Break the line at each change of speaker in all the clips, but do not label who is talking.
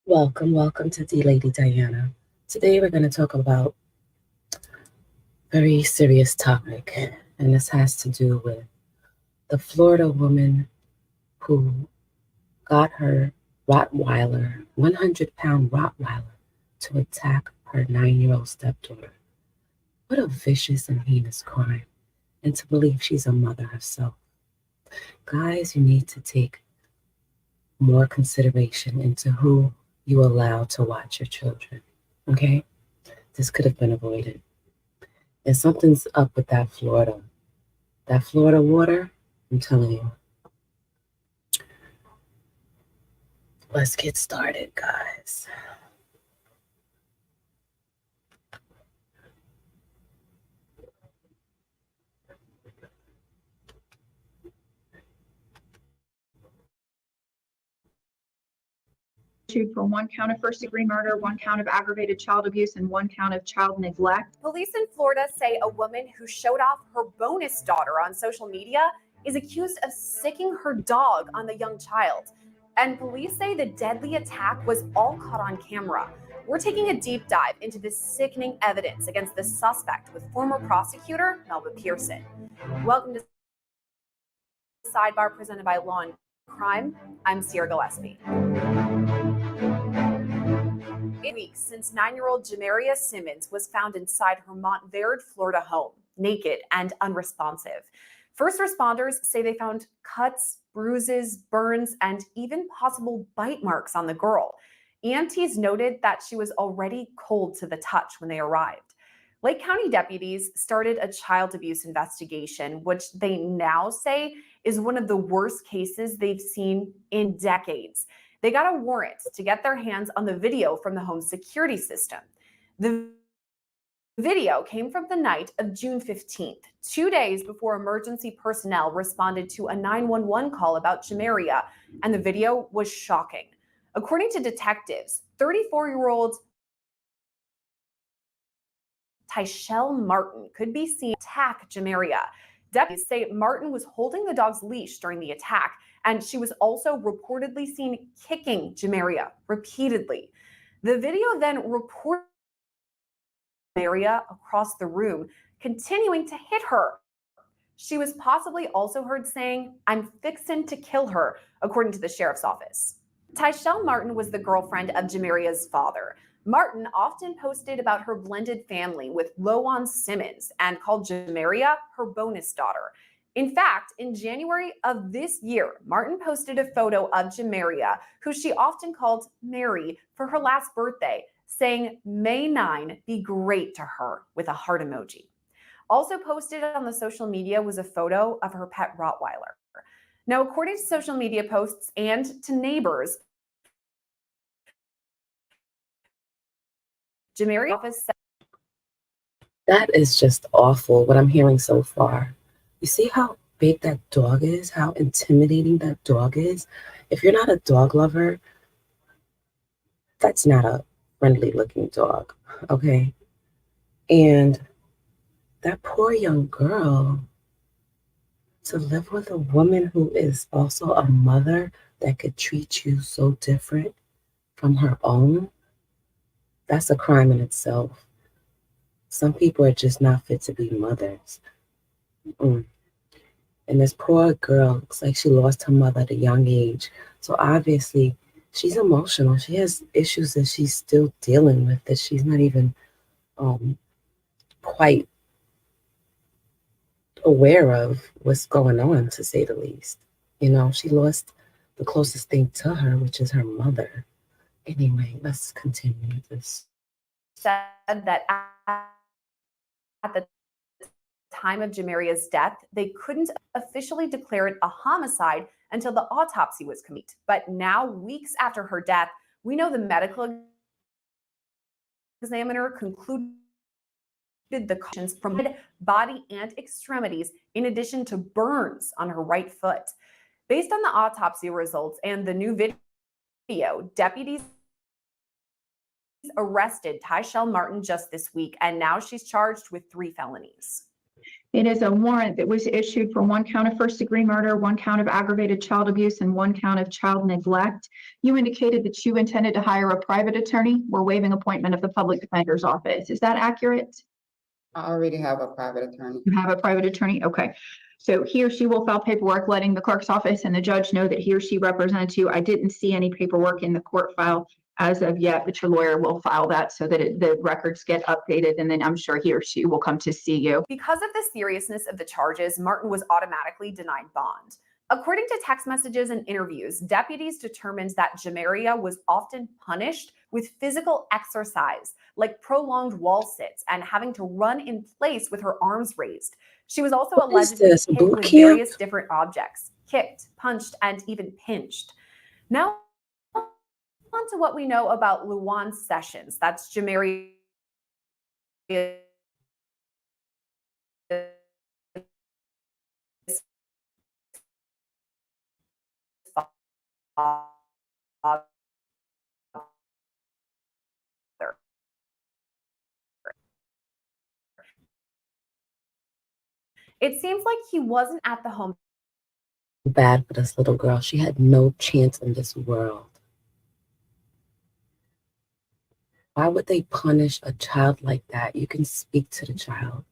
Welcome to the Lady Diana. Today we're going to talk about a very serious topic, and this has to do with the Florida woman who got her Rottweiler, 100-pound Rottweiler, to attack her 9-year-old stepdaughter. What a vicious and heinous crime, and to believe she's a mother herself. Guys, you need to take more consideration into who you allow to watch your children. Okay? This could have been avoided. And something's up with that Florida. That Florida water, I'm telling you. Let's get started, guys.
For one count of first-degree murder, one count of aggravated child abuse, and one count of child neglect.
Police in Florida say a woman who showed off her bonus daughter on social media is accused of sicking her dog on the young child. And police say the deadly attack was all caught on camera. We're taking a deep dive into this sickening evidence against the suspect with former prosecutor Melba Pearson. Welcome to Sidebar, presented by Law and Crime. I'm Sierra Gillespie. Weeks since 9-year-old Jamaria Simmons was found inside her Montverde, Florida home, naked and unresponsive. First responders say they found cuts, bruises, burns, and even possible bite marks on the girl. EMTs noted that she was already cold to the touch when they arrived. Lake County deputies started a child abuse investigation, which they now say is one of the worst cases they've seen in decades. They got a warrant to get their hands on the video from the home security system. The video came from the night of June 15th, 2 days before emergency personnel responded to a 911 call about Jamaria, and the video was shocking. According to detectives, 34-year-old Tyshell Martin could be seen attack Jamaria. Deputies say Martin was holding the dog's leash during the attack, and she was also reportedly seen kicking Jamaria repeatedly. The video then reported Jamaria across the room, continuing to hit her. She was possibly also heard saying, "I'm fixin' to kill her," according to the sheriff's office. Tyshell Martin was the girlfriend of Jamaria's father. Martin often posted about her blended family with Lowan Simmons and called Jamaria her bonus daughter. In fact, in January of this year, Martin posted a photo of Jamaria, who she often called Mary, for her last birthday, saying, "May 9 be great to her," with a heart emoji. Also posted on the social media was a photo of her pet Rottweiler. Now, according to social media posts and to neighbors, Jamaria's office said
That is just awful what I'm hearing so far. You see how big that dog is, how intimidating that dog is? If you're not a dog lover, that's not a friendly looking dog, okay? And that poor young girl, to live with a woman who is also a mother that could treat you so different from her own, that's a crime in itself. Some people are just not fit to be mothers. Mm. And this poor girl looks like she lost her mother at a young age. So obviously, she's emotional. She has issues that she's still dealing with, that she's not even quite aware of what's going on, to say the least. You know, she lost the closest thing to her, which is her mother. Anyway, let's continue this.
said that at the time of Jamaria's death, they couldn't officially declare it a homicide until the autopsy was complete. But now, weeks after her death, we know the medical examiner concluded the cautions from head, body, and extremities, in addition to burns on her right foot. Based on the autopsy results and the new video, deputies arrested Tyshell Martin just this week, and now she's charged with 3 felonies.
It is a warrant that was issued for 1 count of first-degree murder, 1 count of aggravated child abuse, and 1 count of child neglect. You indicated that you intended to hire a private attorney. We're waiving appointment of the public defender's office. Is that accurate?
I already have a private attorney.
You have a private attorney? Okay. So he or she will file paperwork letting the clerk's office and the judge know that he or she represents you. I didn't see any paperwork in the court file as of yet, but your lawyer will file that so that the records get updated, and then I'm sure he or she will come to see you.
Because of the seriousness of the charges, Martin was automatically denied bond. According to text messages and interviews, deputies determined that Jamaria was often punished with physical exercise, like prolonged wall sits and having to run in place with her arms raised. She was also
What is
allegedly
this,
hit
boot
with
camp?
various different objects, kicked, punched, and even pinched. Now, on to what we know about Luwan Sessions. That's Jamaria's father. It seems like he wasn't at the home.
Bad for this little girl. She had no chance in this world. Why would they punish a child like that? You can speak to the child.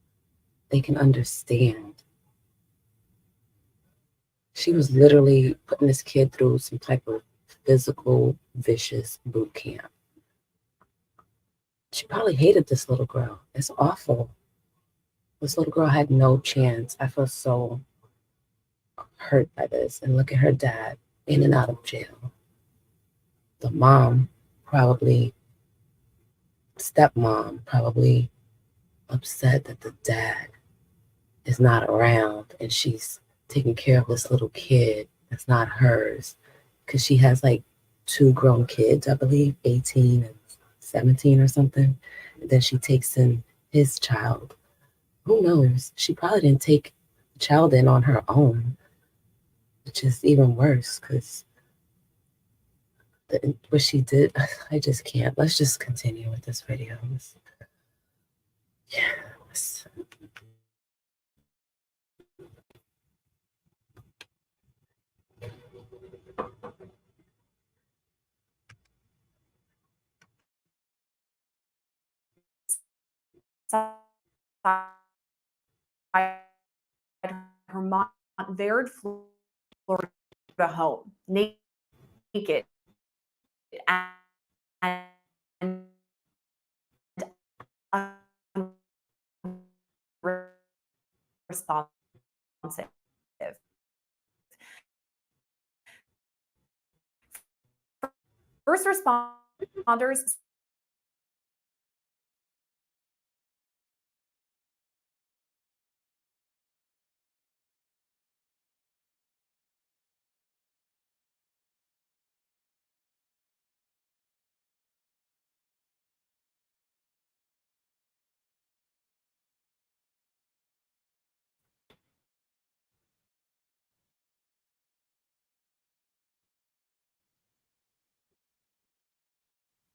They can understand. She was literally putting this kid through some type of physical, vicious boot camp. She probably hated this little girl. It's awful. This little girl had no chance. I feel so hurt by this. And look at her dad in and out of jail. The mom probably, stepmom probably upset that the dad is not around and she's taking care of this little kid that's not hers, because she has like 2 grown kids, I believe, 18 and 17 or something. And then she takes in his child. Who knows? She probably didn't take the child in on her own, which is even worse, because what she did, I just can't. Let's just continue with this video. Yeah.
Her Montverde, Florida home, naked and unresponsive. First responders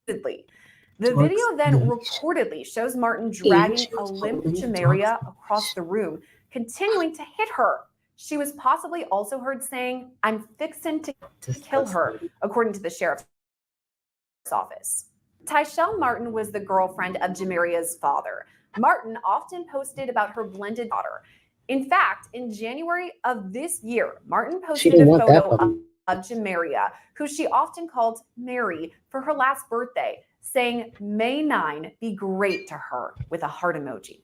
The video then reportedly shows Martin dragging a limp Jamaria across the room, continuing to hit her. She was possibly also heard saying, "I'm fixin' to kill her," according to the sheriff's office. Tyshell Martin was the girlfriend of Jamaria's father. Martin often posted about her blended daughter. In fact, in January of this year, Martin posted a photo of Jamaria, who she often called Mary, for her last birthday, saying, "May 9 be great to her," with a heart emoji.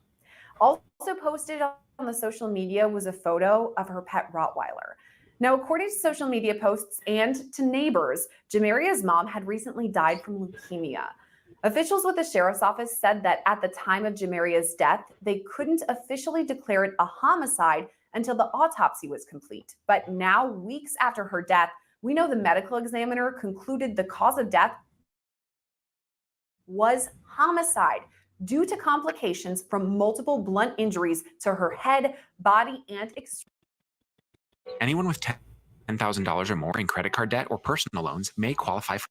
Also posted on the social media was a photo of her pet Rottweiler. Now, according to social media posts and to neighbors, Jamaria's mom had recently died from leukemia. Officials with the sheriff's office said that at the time of Jamaria's death, they couldn't officially declare it a homicide until the autopsy was complete. But now, weeks after her death, we know the medical examiner concluded the cause of death was homicide due to complications from multiple blunt injuries to her head, body, and extremities.
Anyone with $10,000 or more in credit card debt or personal loans may qualify for